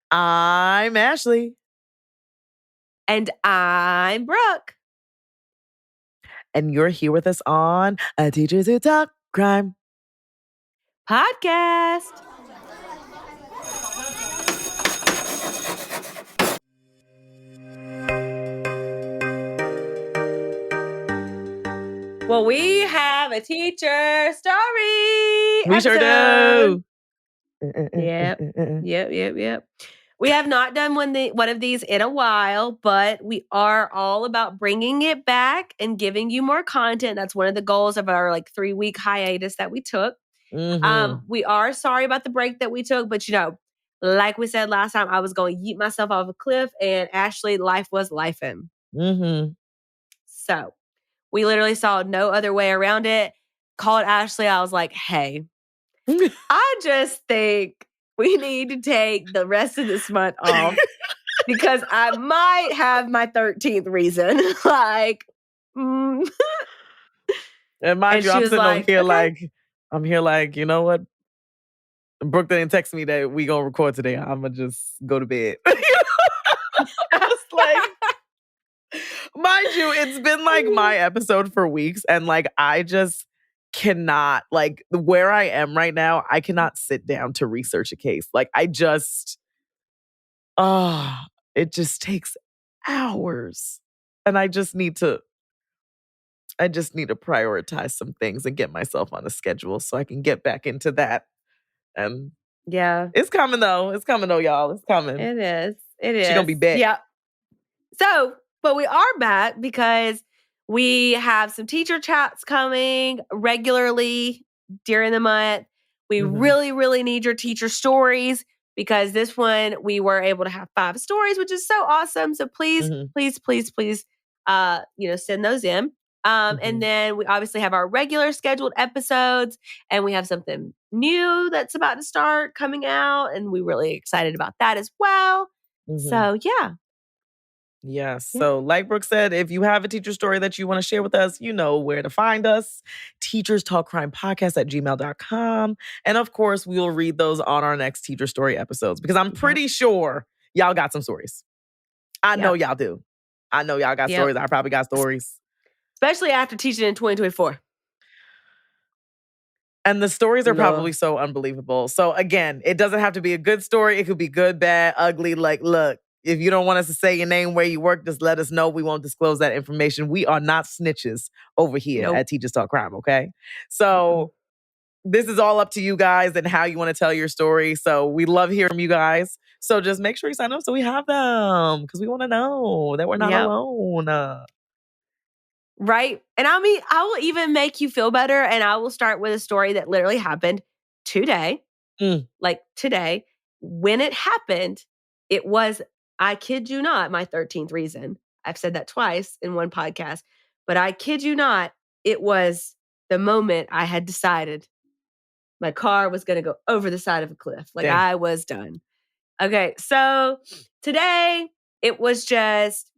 I'm Ashley. And I'm Brooke. And you're here with us on A Teachers Who Talk Crime podcast. Well, we have a teacher story. We sure do. Yep. We have not done one of these in a while, but we are all about bringing it back and giving you more content. That's one of the goals of our 3-week hiatus that we took. We are sorry about the break that we took, but like we said last time, I was going to yeet myself off a cliff, and Ashley, life was lifing. So we literally saw no other way around it. Called Ashley. I was like, hey, I just think we need to take the rest of this month off because I might have my 13th reason. And mind you, I'm sitting over here okay. I'm here like, you know what? Brooke didn't text me that we gonna record today. I'm gonna just go to bed. I was like, mind you, it's been like my episode for weeks, and I just cannot, where I am right now, I cannot sit down to research a case. It just takes hours. And I just need to prioritize some things and get myself on a schedule so I can get back into that. And yeah, it's coming though. It's coming though, y'all. It's coming. It is. She's gonna be back. Yeah. So, but we are back because we have some teacher chats coming regularly during the month. We really, really need your teacher stories because this one we were able to have 5 stories, which is so awesome. So please, please, send those in. And then we obviously have our regular scheduled episodes, and we have something new that's about to start coming out, and we're really excited about that as well. So yeah. Yes. So like Brooke said, if you have a teacher story that you want to share with us, you know where to find us. teacherstalkcrimepodcast@gmail.com. And of course, we will read those on our next teacher story episodes because I'm pretty sure y'all got some stories. I know y'all do. I know y'all got stories. I probably got stories. Especially after teaching in 2024. And the stories are probably so unbelievable. So again, it doesn't have to be a good story. It could be good, bad, ugly. Look, if you don't want us to say your name, where you work, just let us know. We won't disclose that information. We are not snitches over here at Teachers Talk Crime, okay? So this is all up to you guys and how you want to tell your story. So we love hearing from you guys. So just make sure you sign up so we have them because we want to know that we're not alone. Right. And I mean, I will even make you feel better. And I will start with a story that literally happened today. Today. When it happened, it was, I kid you not, my 13th reason. I've said that twice in one podcast. But I kid you not, it was the moment I had decided my car was going to go over the side of a cliff. I was done. Okay. So today, it was just,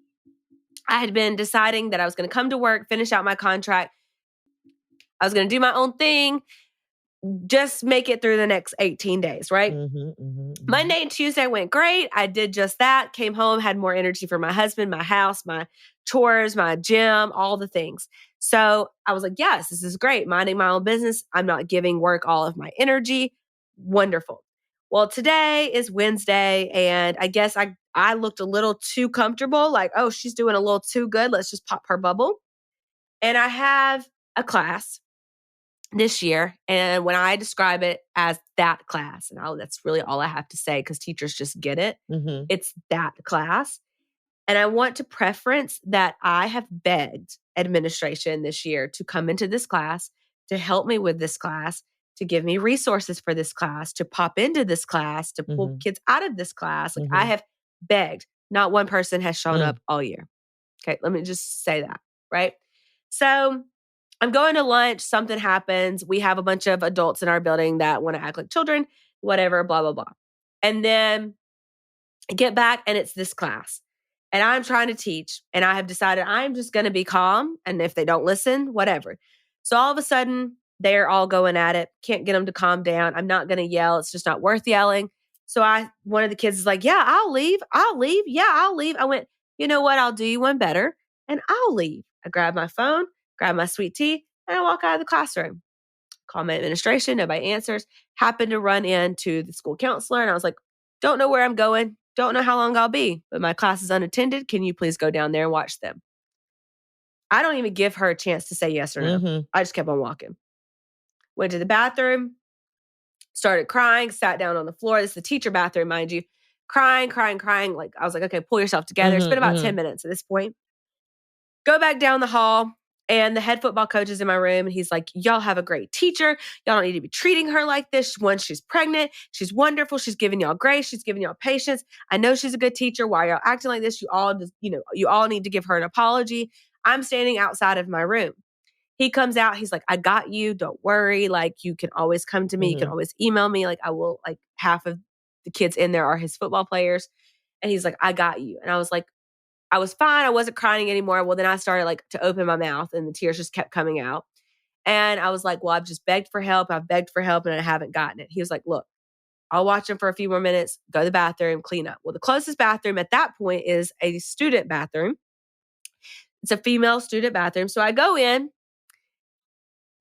I had been deciding that I was going to come to work, finish out my contract. I was going to do my own thing, just make it through the next 18 days, right? Monday and Tuesday went great. I did just that. Came home, had more energy for my husband, my house, my chores, my gym, all the things. So I was like, yes, this is great. Minding my own business. I'm not giving work all of my energy. Wonderful. Well, today is Wednesday, and I guess I looked a little too comfortable, oh, she's doing a little too good. Let's just pop her bubble. And I have a class this year, and when I describe it as that class, and that's really all I have to say because teachers just get it, it's that class. And I want to preference that I have begged administration this year to come into this class, to help me with this class, to give me resources for this class, to pop into this class, to pull kids out of this class. I have begged. Not one person has shown up all year. Okay, let me just say that, right? So I'm going to lunch. Something happens. We have a bunch of adults in our building that want to act like children, whatever, blah, blah, blah. And then I get back and it's this class. And I'm trying to teach. And I have decided I'm just going to be calm. And if they don't listen, whatever. So all of a sudden, they're all going at it. Can't get them to calm down. I'm not going to yell. It's just not worth yelling. So one of the kids is like, yeah, I'll leave. Yeah, I'll leave. I went, you know what? I'll do you one better and I'll leave. I grab my phone, grab my sweet tea, and I walk out of the classroom. Call my administration, nobody answers. Happened to run into the school counselor, and I was like, don't know where I'm going, don't know how long I'll be, but my class is unattended. Can you please go down there and watch them? I don't even give her a chance to say yes or no. I just kept on walking. Went to the bathroom, started crying, sat down on the floor. This is the teacher bathroom, mind you. Crying. Like, I was like, okay, pull yourself together. It's been about 10 minutes at this point. Go back down the hall, and the head football coach is in my room, and he's like, y'all have a great teacher. Y'all don't need to be treating her like this. One, she's pregnant. She's wonderful. She's giving y'all grace. She's giving y'all patience. I know she's a good teacher. Why are y'all acting like this? You all need to give her an apology. I'm standing outside of my room. He comes out. He's like, I got you. Don't worry. Like, you can always come to me. You can always email me. Like, I will, like, half of the kids in there are his football players. And he's like, I got you. And I was like, I was fine. I wasn't crying anymore. Well, then I started like to open my mouth and the tears just kept coming out. And I was like, well, I've just begged for help. I've begged for help and I haven't gotten it. He was like, look, I'll watch him for a few more minutes, go to the bathroom, clean up. Well, the closest bathroom at that point is a student bathroom. It's a female student bathroom. So I go in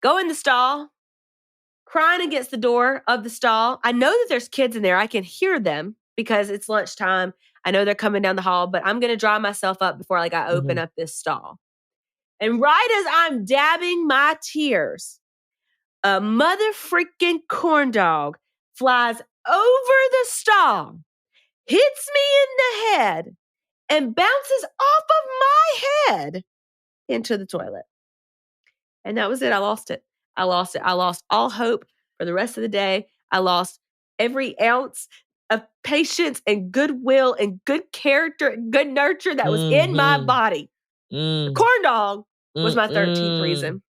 the stall, crying against the door of the stall. I know that there's kids in there. I can hear them because it's lunchtime. I know they're coming down the hall, but I'm going to dry myself up before like I open up this stall. And right as I'm dabbing my tears, a mother freaking corn dog flies over the stall, hits me in the head, and bounces off of my head into the toilet. And that was it. I lost it. I lost all hope for the rest of the day. I lost every ounce of patience and goodwill and good character and good nurture that was in my body. The corn dog was my 13th reason.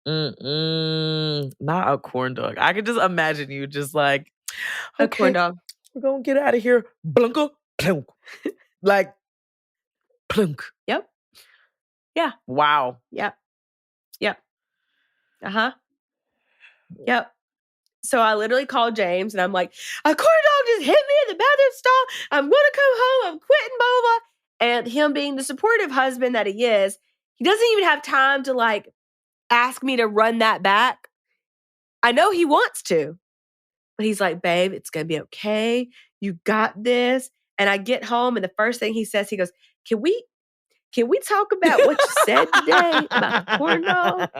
Not a corn dog. I could just imagine you just like, okay, a corn dog. We're going to get out of here. Blunka, plunk. Like, plunk. Yep. Yeah. Wow. Yep. Uh-huh. Yep. So I literally called James and I'm like, a corn dog just hit me in the bathroom stall. I'm going to come home. I'm quitting, blah, blah, blah. And him being the supportive husband that he is, he doesn't even have time to like ask me to run that back. I know he wants to, but he's like, babe, it's going to be okay. You got this. And I get home and the first thing he says, he goes, can we talk about what you said today about the corn dog?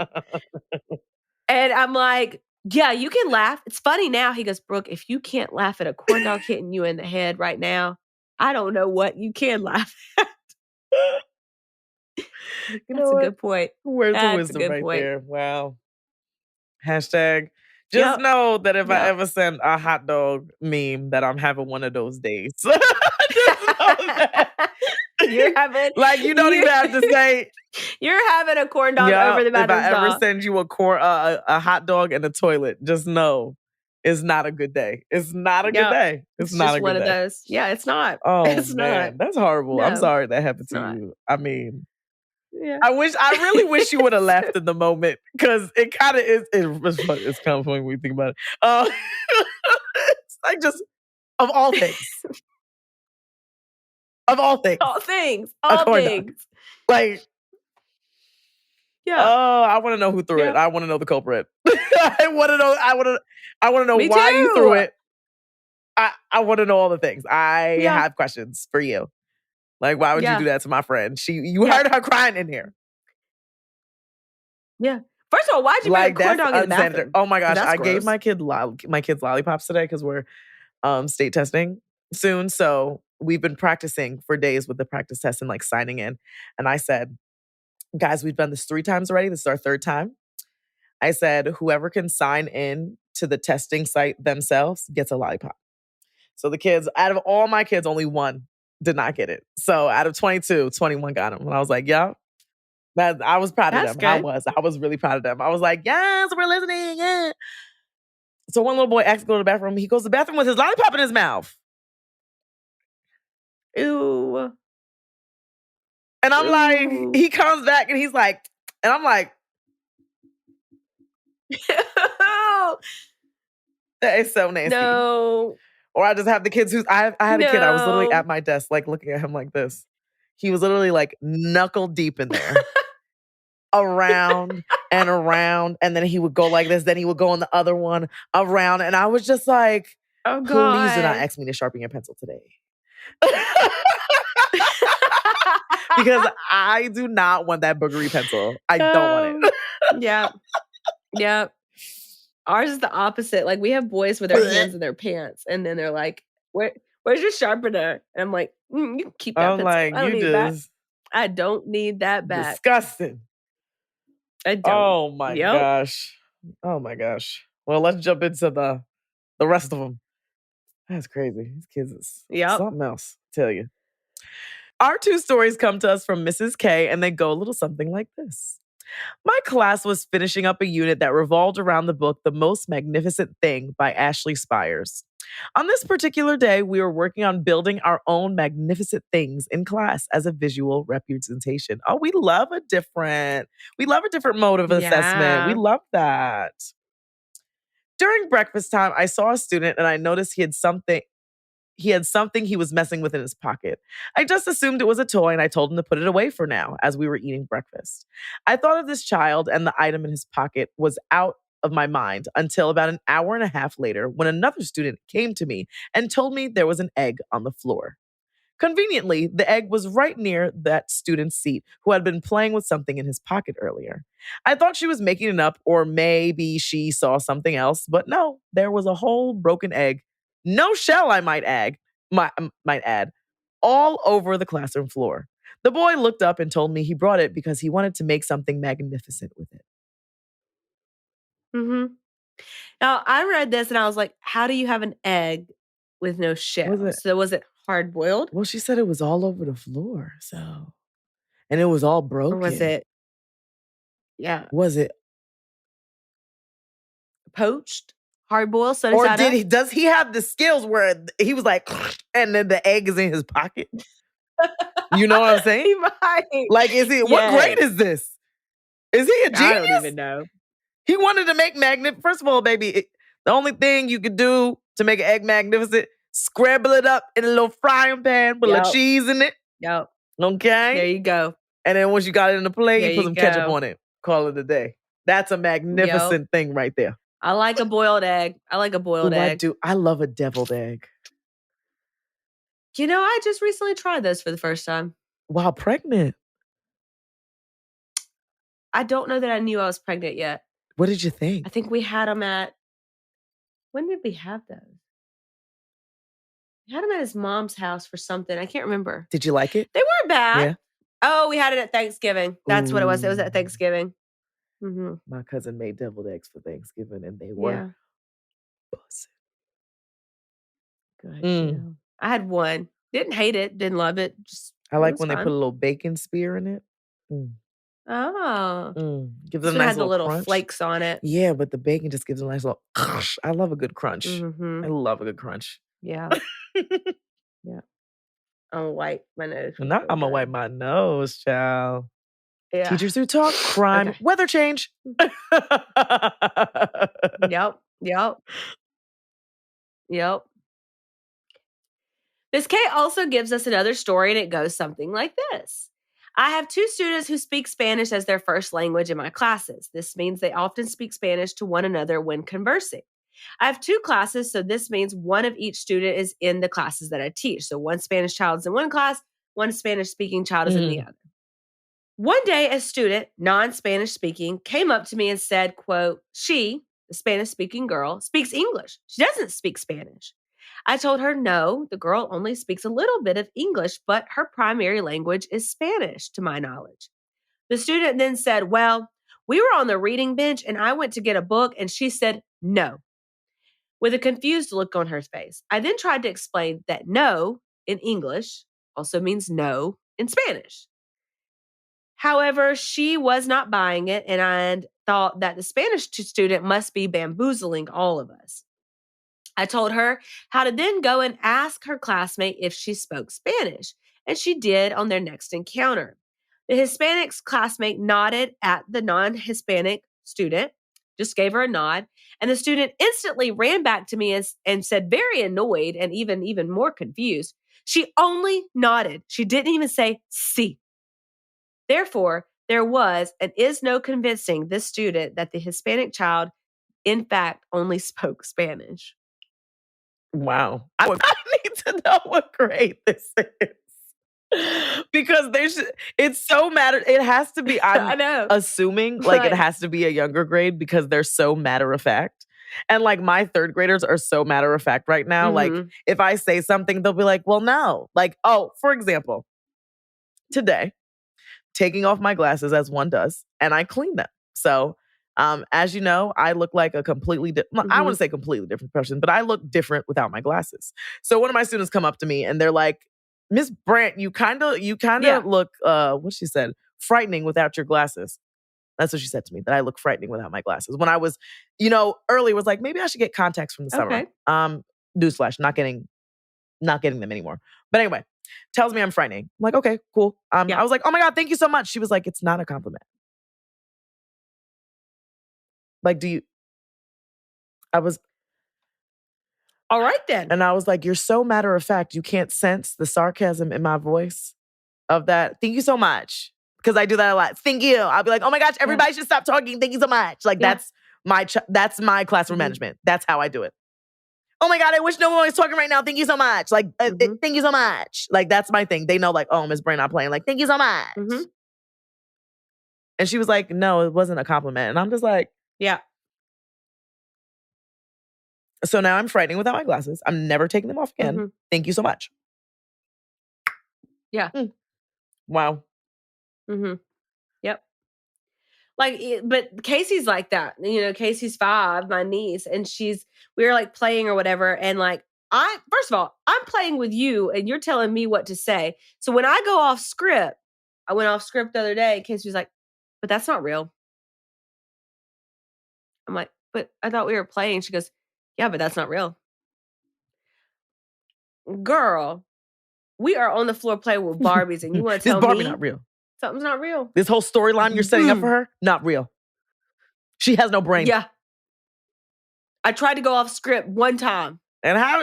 And I'm like, yeah, you can laugh. It's funny now. He goes, Brooke, if you can't laugh at a corn dog hitting you in the head right now, I don't know what you can laugh at. That's a good point. Words of wisdom right there. Wow. Hashtag. Just know that if I ever send a hot dog meme that I'm having one of those days. Just know that. You're having like you don't even have to say you're having a corn dog over the bathroom stall. If I ever send you a hot dog in the toilet, just know it's not a good day. It's not a good day. It's not a good day. It's one of those. Yeah, it's not. Oh it's man, not. That's horrible. No, I'm sorry that happened to you. I mean, I really wish you would have left in the moment because it kind of is. It's kind of funny when you think about it. It's like just of all things. Of all things. All things. Like, yeah. Oh, I want to know who threw it. I want to know the culprit. I want to know. I want to know why you threw it. I want to know all the things. I have questions for you. Like, why would you do that to my friend? You heard her crying in here. Yeah. First of all, why'd you bring a corn dog in the bathroom? Oh my gosh, I gave my kids lollipops today because we're state testing soon. So we've been practicing for days with the practice test and like signing in. And I said, guys, we've done this 3 times already. This is our 3rd time. I said, whoever can sign in to the testing site themselves gets a lollipop. So the kids, out of all my kids, only 1 did not get it. So out of 22, 21 got them. And I was like, yeah. I was proud of them. Good. I was really proud of them. I was like, yes, we're listening. Yeah. So one little boy asked to go to the bathroom. He goes to the bathroom with his lollipop in his mouth. Ew. And I'm like, he comes back and he's like, and I'm like, that is so nasty. No. Or I just have the kids I had a kid, I was literally No. at my desk, like looking at him like this. He was literally like knuckle deep in there. Around and around. And then he would go like this. Then he would go on the other one around. And I was just like, Oh, please do not God. ask me to sharpen your pencil today. Because I do not want that boogery pencil. I don't want it. Yeah. Yeah. Ours is the opposite. Like, we have boys with their hands in their pants, and then they're like, where's your sharpener? And I'm like, you can keep that I'm pencil. like, I don't you need that. just I don't need that back. disgusting. I don't. Oh my gosh. Oh my gosh. Well, let's jump into the rest of them. That's crazy. These kids is something else, I tell you. Our 2 stories come to us from Mrs. K, and they go a little something like this. My class was finishing up a unit that revolved around the book The Most Magnificent Thing by Ashley Spires. On this particular day, we were working on building our own magnificent things in class as a visual representation. Oh, we love a different mode of assessment. We love that. During breakfast time, I saw a student and I noticed he had something he was messing with in his pocket. I just assumed it was a toy and I told him to put it away for now as we were eating breakfast. I thought of this child and the item in his pocket was out of my mind until about an hour and a half later when another student came to me and told me there was an egg on the floor. Conveniently, the egg was right near that student's seat who had been playing with something in his pocket earlier. I thought she was making it up or maybe she saw something else, but no, there was a whole broken egg. No shell, I might add, all over the classroom floor. The boy looked up and told me he brought it because he wanted to make something magnificent with it. Mm-hmm. Now, I read this and I was like, how do you have an egg with no shell? So was it hard boiled? Well, she said it was all over the floor, so. And it was all broken. Or was it? Yeah. Was it poached? Hard boiled? Or does he have the skills where he was like, and then the egg is in his pocket? You know what I'm saying? He might. Like, what grade is this? Is he a genius? I don't even know. He wanted to make First of all, baby, the only thing you could do to make an egg magnificent, scramble it up in a little frying pan, put a little cheese in it. Yep. Okay? There you go. And then once you got it in the plate, you put some ketchup on it. Call it a day. That's a magnificent thing right there. I like a boiled egg. I love a deviled egg. You know, I just recently tried those for the first time. While pregnant? I don't know that I knew I was pregnant yet. What did you think? I think we had them when did we have those? We had them at his mom's house for something. I can't remember. Did you like it? They weren't bad. Yeah. Oh, we had it at Thanksgiving. That's what it was. It was at Thanksgiving. Mm-hmm. My cousin made deviled eggs for Thanksgiving, and they were bussin'. Good. Yeah. I had one. Didn't hate it. Didn't love it. I like when they put a little bacon spear in it. Oh. Gives it a nice had the little crunch. flakes on it. Yeah, but the bacon just gives it a nice little I love a good crunch. Mm-hmm. I love a good crunch. Yeah. Yeah. I'm gonna wipe my nose. I'm gonna wipe my nose, child. Yeah. Teachers who talk crime, weather change. Yep. Miss K also gives us another story, and it goes something like this. I have 2 students who speak Spanish as their first language in my classes. This means they often speak Spanish to one another when conversing. I have 2 classes, so this means one of each student is in the classes that I teach. So one Spanish child is in one class, one Spanish-speaking child is in the other. One day, a student, non-Spanish speaking, came up to me and said, quote, she, the Spanish-speaking girl, speaks English. She doesn't speak Spanish. I told her, no, the girl only speaks a little bit of English, but her primary language is Spanish, to my knowledge. The student then said, well, we were on the reading bench and I went to get a book and she said, no, with a confused look on her face. I then tried to explain that no in English also means no in Spanish. However, she was not buying it and thought that the Spanish student must be bamboozling all of us. I told her how to then go and ask her classmate if she spoke Spanish, and she did on their next encounter. The Hispanic classmate nodded at the non-Hispanic student, just gave her a nod. And the student instantly ran back to me and said, very annoyed and even more confused, she only nodded. She didn't even say, "Sí." Therefore, there was and is no convincing this student that the Hispanic child, in fact, only spoke Spanish. Wow. I need to know what grade this is. Because it's so matter. It has to be, I know. assuming like it has to be a younger grade because they're so matter of fact. And like my third graders are so matter of fact right now. Like if I say something, they'll be like, well, no. Like, oh, for example, today, taking off my glasses as one does, and I clean them. So as you know, I look like a completely I wouldn't say completely different person, but I look different without my glasses. So one of my students come up to me and they're like, Miss Brandt, you kind of look, what she said, frightening without your glasses. That's what she said to me, that I look frightening without my glasses. When I was, early was like, maybe I should get contacts from the summer. Newsflash, not getting them anymore. But anyway, tells me I'm frightening. I'm like, okay, cool. I was like, oh my God, thank you so much. She was like, it's not a compliment. Like, I was, all right then. And I was like, you're so matter of fact, you can't sense the sarcasm in my voice of that. Thank you so much. Because I do that a lot. Thank you. I'll be like, oh my gosh, everybody should stop talking. Thank you so much. Like that's my classroom management. That's how I do it. Oh my God, I wish no one was talking right now. Thank you so much. Like, thank you so much. Like, that's my thing. They know like, oh, Ms. Brain not playing. Like, thank you so much. And she was like, no, it wasn't a compliment. And I'm just like, yeah. So now I'm frightening without my glasses. I'm never taking them off again. Thank you so much. Yeah. Wow. Yep. Like, but Casey's like that. Casey's 5, my niece, and we were like playing or whatever. And like, first of all, I'm playing with you and you're telling me what to say. So when I go off script, I went off script the other day, and Casey was like, but that's not real. I'm like, but I thought we were playing. She goes, yeah, but that's not real. Girl, we are on the floor playing with Barbies, and you want to tell me this Barbie not real? Something's not real. This whole storyline you're setting up for her, not real. She has no brain. Yeah. I tried to go off script one time. And how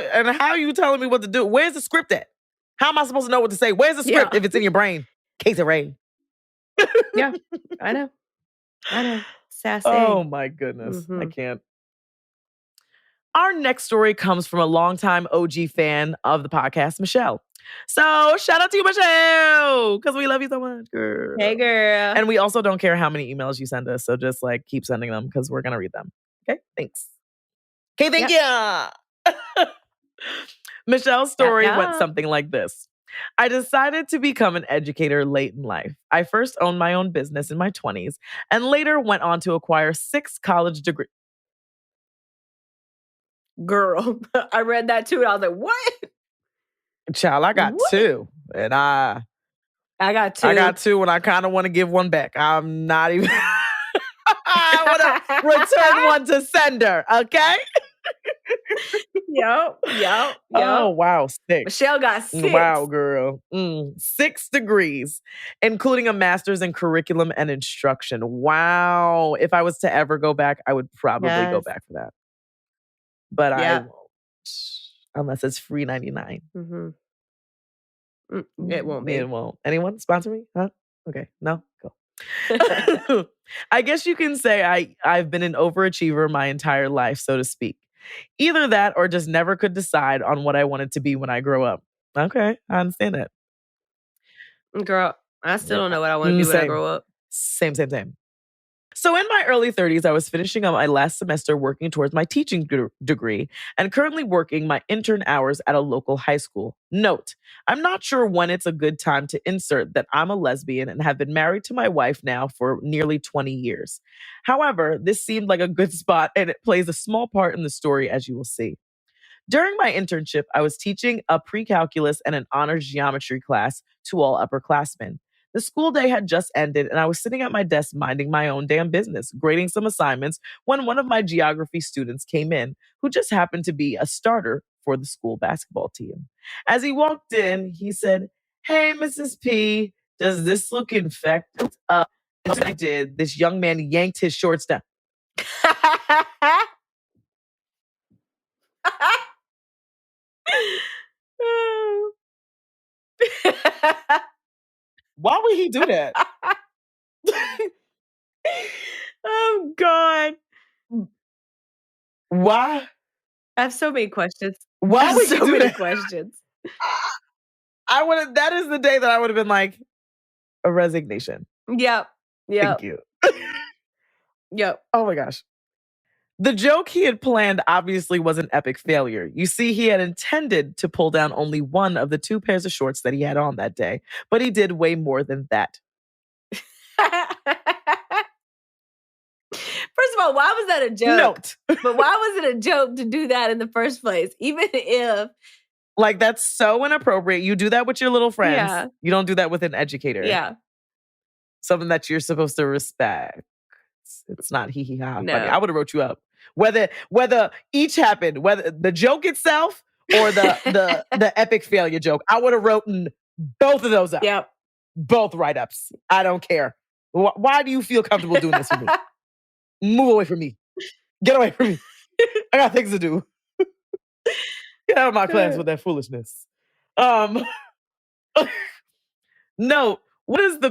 are you telling me what to do? Where's the script at? How am I supposed to know what to say? Where's the script if it's in your brain? Casey Ray. Yeah, I know. Sassy. Oh my goodness. I can't. Our next story comes from a longtime OG fan of the podcast, Michelle. So shout out to you, Michelle, because we love you so much, girl. Hey, girl. And we also don't care how many emails you send us. So just like keep sending them because we're going to read them. Okay, thanks. Okay, thank you. Michelle's story went something like this. I decided to become an educator late in life. I first owned my own business in my 20s and later went on to acquire 6 college degrees. Girl, I read that too and I was like, what? Child, I got 2. And I got 2. I got 2 and I kind of want to give one back. I'm not even... I want to return one to sender, okay? Yep. Oh, wow. 6. Michelle got 6. Wow, girl. 6 degrees, including a master's in curriculum and instruction. Wow. If I was to ever go back, I would probably go back for that. But I won't. Unless it's free 99. It won't be. It won't. Anyone sponsor me? Huh? Okay. No? Go. I guess you can say I've been an overachiever my entire life, so to speak. Either that or just never could decide on what I wanted to be when I grow up. Okay, I understand that. Girl, I still don't know what I want to be when I grow up. Same. So in my early 30s, I was finishing up my last semester working towards my teaching degree and currently working my intern hours at a local high school. Note, I'm not sure when it's a good time to insert that I'm a lesbian and have been married to my wife now for nearly 20 years. However, this seemed like a good spot and it plays a small part in the story, as you will see. During my internship, I was teaching a pre-calculus and an honors geometry class to all upperclassmen. The school day had just ended, and I was sitting at my desk minding my own damn business, grading some assignments, when one of my geography students came in, who just happened to be a starter for the school basketball team. As he walked in, he said, "Hey, Mrs. P, does this look infected?" As I did, this young man yanked his shorts down. Why would he do that? Oh, God. Why? I have so many questions. Why would he so do many that? questions. I would have. That is the day that I would have been like, a resignation. Yep. Thank you. Yep. Oh my gosh. The joke he had planned obviously was an epic failure. You see, he had intended to pull down only one of the 2 pairs of shorts that he had on that day, but he did way more than that. First of all, why was that a joke? Note. But why was it a joke to do that in the first place? Even if... Like, that's so inappropriate. You do that with your little friends. Yeah. You don't do that with an educator. Yeah. Something that you're supposed to respect. It's not hee-hee-ha No. funny. I would have wrote you up. Whether each happened, whether the joke itself or the epic failure joke, I would have written both of those up. Yep. Both write-ups. I don't care. Why do you feel comfortable doing this with me? Move away from me. Get away from me. I got things to do. Get out of my class with that foolishness. No, what is the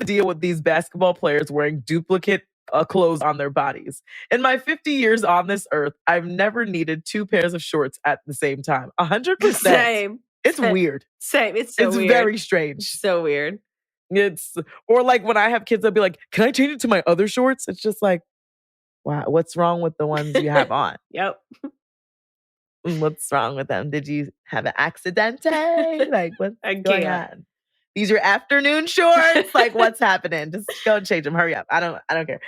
deal with these basketball players wearing duplicate clothes on their bodies? In my 50 years on this earth, I've never needed 2 pairs of shorts at the same time. 100%. Same. It's weird. Same. It's so weird. It's very strange. So weird. Or like when I have kids, I'll be like, can I change it to my other shorts? It's just like, wow, what's wrong with the ones you have on? Yep. What's wrong with them? Did you have an accident? Like, what's going on? These are afternoon shorts? Like, what's happening? Just go and change them. Hurry up. I don't care.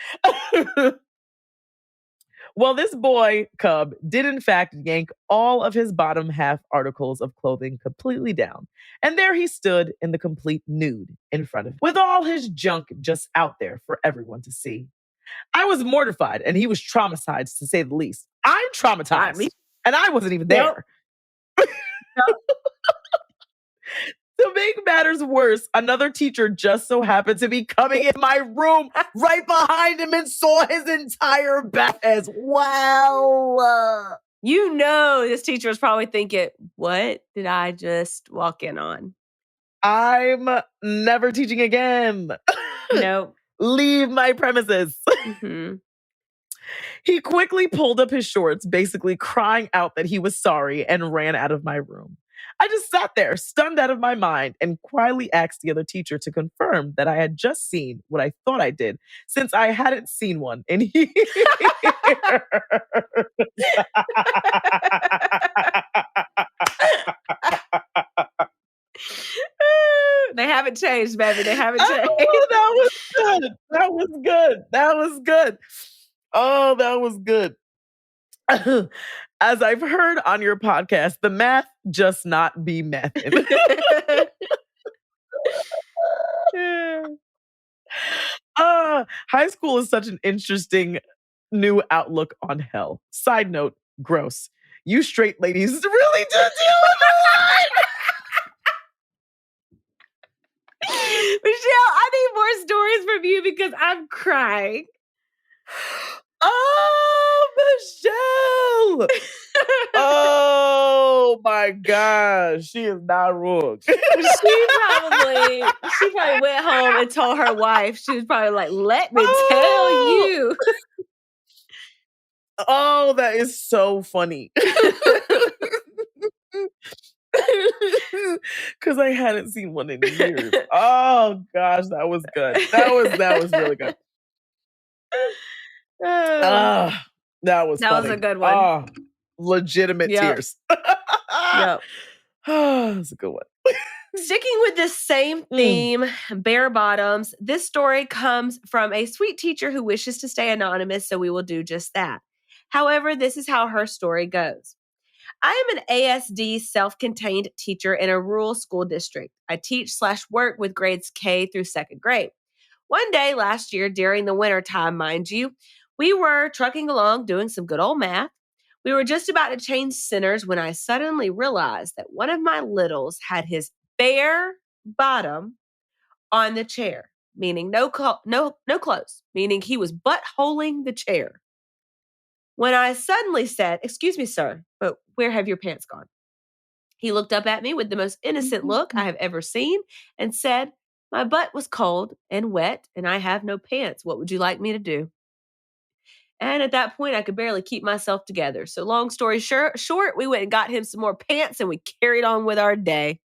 Well, this boy cub did in fact yank all of his bottom half articles of clothing completely down. And there he stood in the complete nude in front of him, with all his junk just out there for everyone to see. I was mortified and he was traumatized, to say the least. I'm traumatized. And I wasn't even there. Nope. To make matters worse, another teacher just so happened to be coming in my room right behind him and saw his entire back as well. You know this teacher was probably thinking, what did I just walk in on? I'm never teaching again. Nope. Leave my premises. Mm-hmm. He quickly pulled up his shorts, basically crying out that he was sorry, and ran out of my room. I just sat there, stunned out of my mind, and quietly asked the other teacher to confirm that I had just seen what I thought I did, since I hadn't seen one in years. They haven't changed, baby. They haven't changed. Oh, that was good. That was good. That was good. Oh, that was good. As I've heard on your podcast, the math just not be mathin'. High school is such an interesting new outlook on hell. Side note, gross. You straight ladies really do deal with a lot. Michelle, I need more stories from you because I'm crying. Oh, Michelle. Oh my gosh. She is not wrong. She probably went home and told her wife. She was probably like, let me tell you. Oh, that is so funny. Because I hadn't seen one in years. Oh gosh, that was good. That was really good. That was funny. Was a good one. Legitimate tears. Yep. That's a good one. Sticking with this same theme, bare bottoms, this story comes from a sweet teacher who wishes to stay anonymous, so we will do just that. However, this is how her story goes. I am an ASD self-contained teacher in a rural school district. I teach/work with grades K through 2nd grade. One day last year, during the winter time, mind you, we were trucking along doing some good old math. We were just about to change centers when I suddenly realized that one of my littles had his bare bottom on the chair, meaning no clothes, meaning he was buttholing the chair. when I suddenly said, "Excuse me, sir, but where have your pants gone?" He looked up at me with the most innocent look I have ever seen and said, "My butt was cold and wet, and I have no pants. What would you like me to do?" And at that point, I could barely keep myself together. So long story short, we went and got him some more pants and we carried on with our day.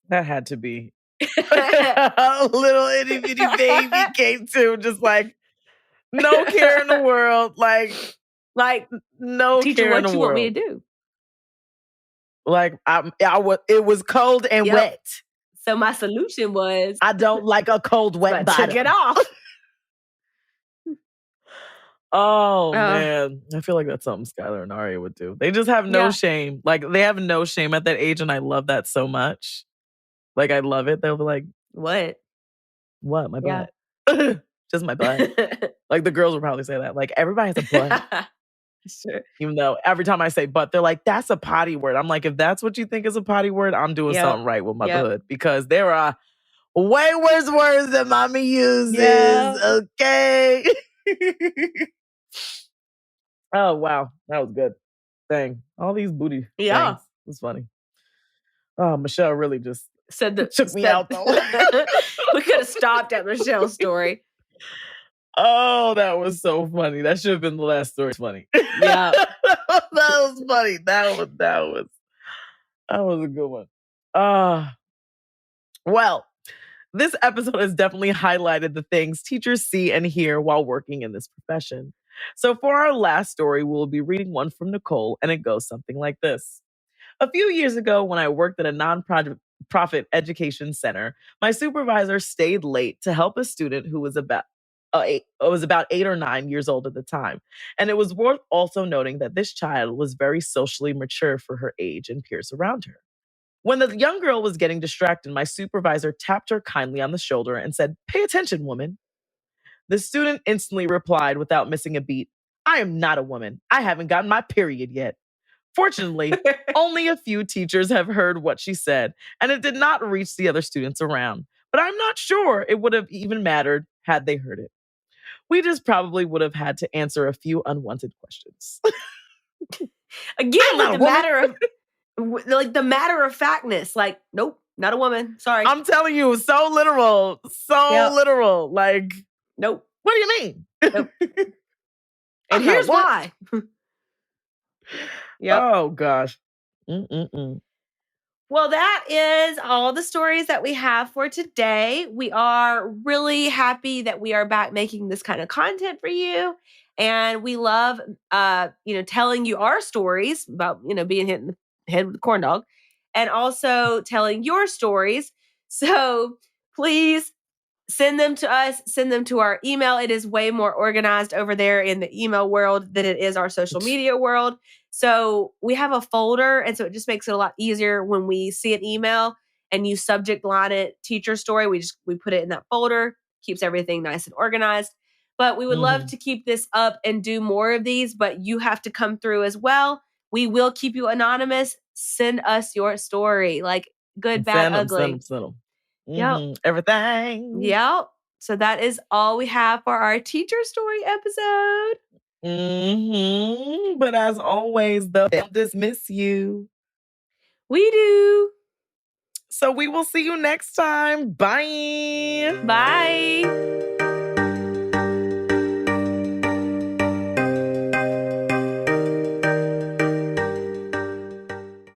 That had to be a little itty bitty baby came to, just like, no care in the world. Like no teacher, care in what the you world. want me to do? Like it was cold and wet. So my solution was, I don't like a cold, wet bottom. Took it off. Oh, man. I feel like that's something Skylar and Aria would do. They just have no shame. Like, they have no shame at that age, and I love that so much. Like, I love it. They'll be like, what? What? My butt. Just my butt. Like, the girls will probably say that. Like, everybody has a butt. Sure. Even though every time I say butt, they're like, that's a potty word. I'm like, if that's what you think is a potty word, I'm doing something right with motherhood. Because there are way worse words that mommy uses. Okay. Oh, wow. That was good. Dang. All these booty things. It's funny. Oh, Michelle really just took me out, though. We could have stopped at Michelle's story. Oh, that was so funny. That should have been the last story. It's funny. Yeah. That was funny. That was a good one. Well, this episode has definitely highlighted the things teachers see and hear while working in this profession. So for our last story, we'll be reading one from Nicole, and it goes something like this. A few years ago, when I worked at a nonprofit education center, my supervisor stayed late to help a student who was about 8 or 9 years old at the time. And it was worth also noting that this child was very socially mature for her age and peers around her. When the young girl was getting distracted, my supervisor tapped her kindly on the shoulder and said, "Pay attention, woman." The student instantly replied without missing a beat, "I am not a woman. I haven't gotten my period yet." Fortunately, only a few teachers have heard what she said, and it did not reach the other students around. But I'm not sure it would have even mattered had they heard it. We just probably would have had to answer a few unwanted questions. Again, like the matter of factness. Like, nope, not a woman. Sorry. I'm telling you, so literal. Literal. Like, nope. What do you mean? Nope. And here's why. Oh, gosh. Mm-mm-mm. Well, that is all the stories that we have for today. We are really happy that we are back making this kind of content for you. And we love, telling you our stories about, being hit in the head with a corn dog, and also telling your stories. So please send them to us, send them to our email. It is way more organized over there in the email world than it is our social media world. So we have a folder, and so it just makes it a lot easier when we see an email and you subject line it teacher story. We put it in that folder, keeps everything nice and organized. But we would love to keep this up and do more of these, but you have to come through as well. We will keep you anonymous. Send us your story, like good, bad, ugly. Send them. Yep. Everything. Yep. So that is all we have for our teacher story episode. But as always, they'll dismiss you. We do. So we will see you next time. Bye. Bye.